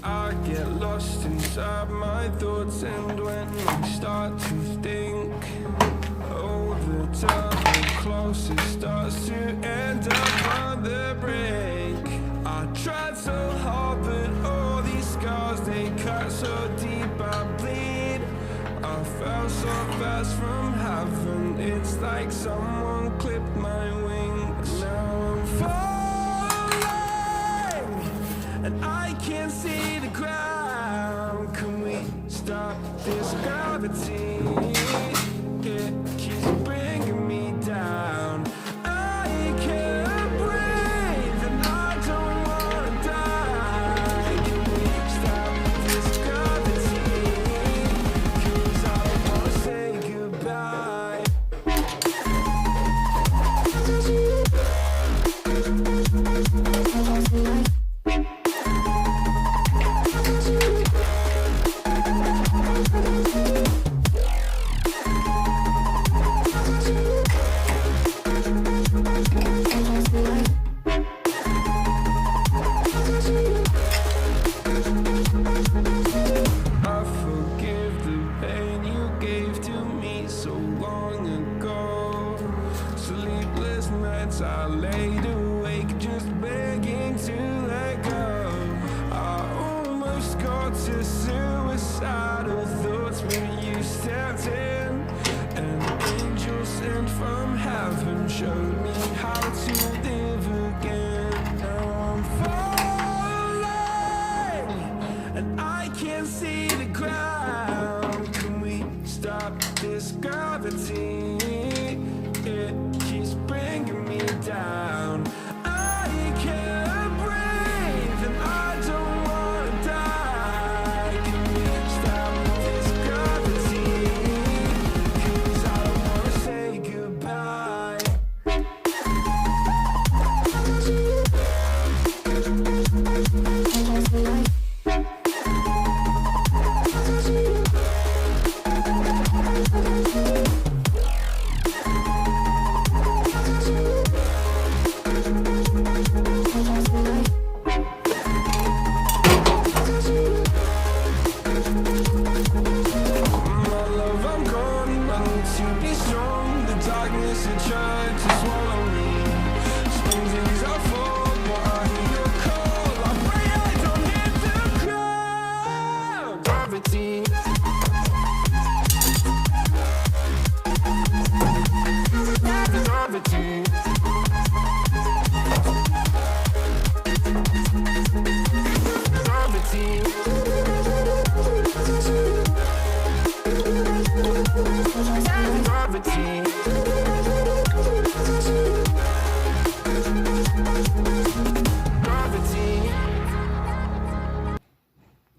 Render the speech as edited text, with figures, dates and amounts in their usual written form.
I get lost inside my thoughts, and when I start to think, oh, the time closest starts to end up on the brink. I tried so hard, but all these scars, they cut so deep, I bleed. I fell so fast from heaven, it's like someone clipped my wings. Now I'm falling, and I can't see the ground. Can we stop this gravity?